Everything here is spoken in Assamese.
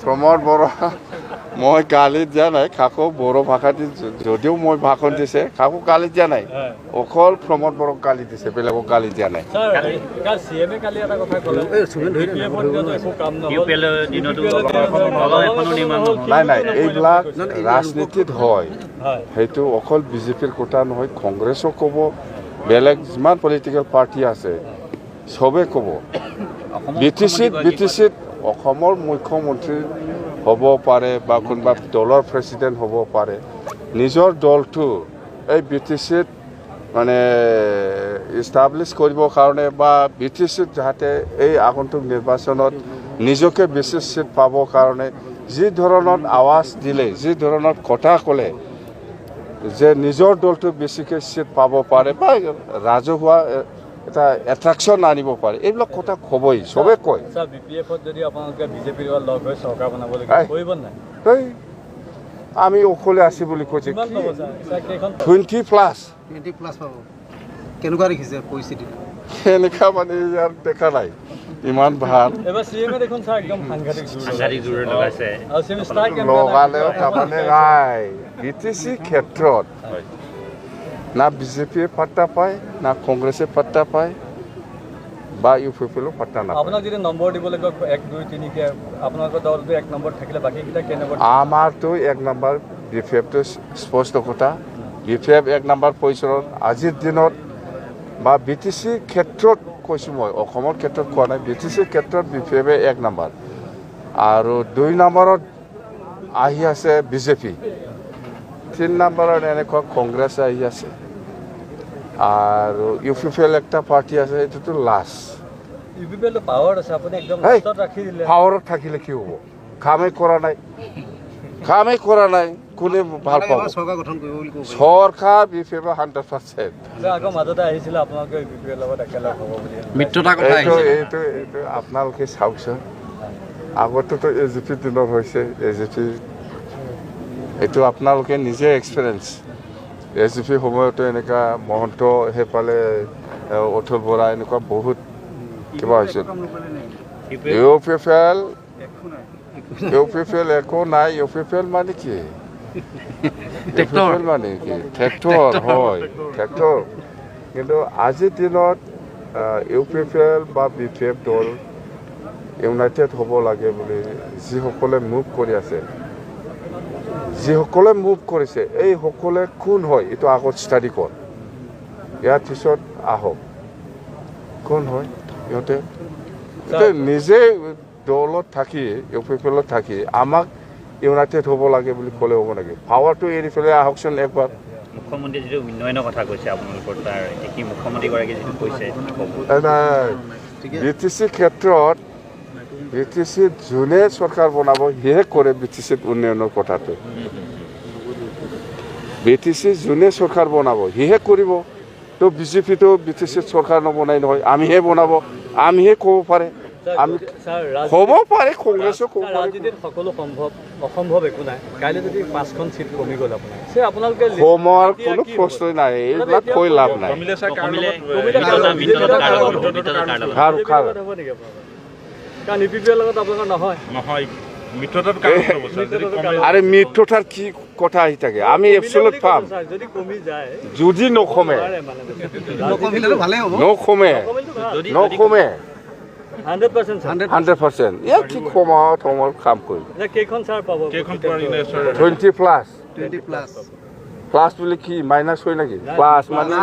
প্ৰমোদ বৰা মই গালিত দিয়া নাই কাকো বড়ো ভাষাত যদিও মই ভাষণ দিছে কাকো গালি দিয়া নাই অকল প্ৰমোদ বড়োক গালি দিছে বেলেগক গালি দিয়া নাই নাই নাই এইবিলাক ৰাজনীতিত হয় সেইটো অকল বিজেপিৰ কথা নহয় কংগ্ৰেছক ক'ব বেলেগ যিমান পলিটিকেল পাৰ্টি আছে চবে ক'ব বিটিচিত অসমৰ মুখ্যমন্ত্ৰী হ'ব পাৰে বা কোনোবা দলৰ প্ৰেচিডেণ্ট হ'ব পাৰে নিজৰ দলটো এই বিটিচিত মানে ইষ্টাব্লিছ কৰিবৰ কাৰণে বা বিটিচিত যাতে এই আগন্তুক নিৰ্বাচনত নিজকে বেছি চিট পাবৰ কাৰণে যি ধৰণৰ আৱাজ দিলে যি ধৰণৰ কথা ক'লে যে নিজৰ দলটো বেছিকৈ চিট পাব পাৰে বা ৰাজহুৱা এটা এট্ৰাকশ্যন আনিব পাৰে এইবিলাক কথা ক'বই চবে কয় আমি অকলে আছি বুলি কৈছে 20+ কেনেকুৱা দেখিছে পৰিস্থিতি এনেকুৱা মানে ইয়াৰ দেখা নাই ইমান ভাল লগালেও তাৰমানে নাই বিটিচি ক্ষেত্ৰত না বিজেপিয়ে পাত্তা পায় না কংগ্ৰেছে পাত্তা পায় বা ইউ পি পিও পাত্তা নাপায় আপোনাক যদি নম্বৰ দিব লাগিব 1 2 3 কে আপোনালোকৰ দলটো 1 নম্বৰ থাকিলে বাকীকেইটা কে নম্বৰ আমাৰতো 1 নম্বৰ বিফেপটো স্পষ্ট কথা বিফেপ 1 নম্বৰ পজিশ্যনত আজিৰ দিনত বা বিটিচি ক্ষেত্ৰত কৈছোঁ মই অসমৰ ক্ষেত্ৰত কোৱা নাই বিটিচি ক্ষেত্ৰত বিফেপে 1 নম্বৰ আৰু 2 নম্বৰত আহি আছে বিজেপি 3 নম্বৰত এনেকুৱা কংগ্ৰেছ আহি আছে আৰু ইউ পি পি এল একটা পাৰ্টি আছে এইটোতো last U P P L power আছে আপুনি একদম লাষ্টত ৰাখি দিলে পাৱাৰত থাকিলে কি হ'ব কামেই কৰা নাই কোনে ভাল পাব চৰকাৰ গঠন কৰিব বুলি ক'ব চৰকাৰ বিফেপে 100% আকৌ মাজতে আহিছিল আপোনালোকে ইউ পি পি এল লগত একেলগ হ'ব বুলি মিত্ৰতা কথা এইটো আপোনালোকে চাওকচোন আগতেতো এ জি পি দিনত হৈছে এ জি পি এইটো আপোনালোকে নিজে এক্সপিৰিয়েঞ্চ এ জি পি সময়তো এনেকুৱা মহন্ত সেইফালে অতুল বৰা এনেকুৱা বহুত কিবা হৈছিল ইউ পি পি এল একো নাই ইউ পি পি এল মানে কি ট্ৰেক্টৰ হয় ট্ৰেক্টৰ কিন্তু আজিৰ দিনত ইউ পি পি এল বা বি পি এফ দল ইউনাইটেড হ'ব লাগে বুলি যিসকলে মুভ কৰি আছে যিসকলে মুভ কৰিছে এই সকলে কোন হয় এইটো আগত ষ্টাডি কৰ ইয়াৰ পিছত আহক কোন হয় ইহঁতে নিজে দলত থাকি ইউ পি পি এলত থাকি আমাক ইউনাইটেড হ'ব লাগে বুলি ক'লে হ'ব নেকি পাৱাৰটো এৰি পেলাই আহকচোন একবাৰ মুখ্যমন্ত্ৰী যিটো উন্নয়নৰ কথা কৈছে আপোনালোকৰ তাৰ কি মুখ্যমন্ত্ৰীগৰাকীয়ে যিটো কৈছে বি টি চি ক্ষেত্ৰত বি টি চিত যোনে চৰকাৰ বনাব সেয়ে কৰে বি টি চিত উন্নয়নৰ কথাটো বি টি চি যোনে চৰকাৰ বনাব সেয়ে কৰিব তো বিজেপিটো বি টি চিত চৰকাৰ নবনাই নহয় আমিহে বনাব আমিহে ক'ব পাৰে আমি ক'ব পাৰে কংগ্ৰেছো ক'ব পাৰে ৰাজনীতিত সকলো সম্ভৱ অসম্ভৱ একো নাই কাইলৈ যদি 5খন চিট কমি গ'ল আপোনালোকে কমাৰ কোনো প্ৰশ্নই নাই এইবিলাক কৈ লাভ নাই কাৰণ ইউ পি পি এলৰ লগত আপোনালোকৰ নহয় আরে মিত্রতার কি কথা আহি থাকে আমি এবসলুট পাম যদি নকমে নকমে 100% ইয়াৰ কি কমা তোমাৰ কাম কৰি কেইখন ছাৰ পাব 20+ প্লাছ বুলি কি মাইনাছ হয় নেকি প্লাছ মানে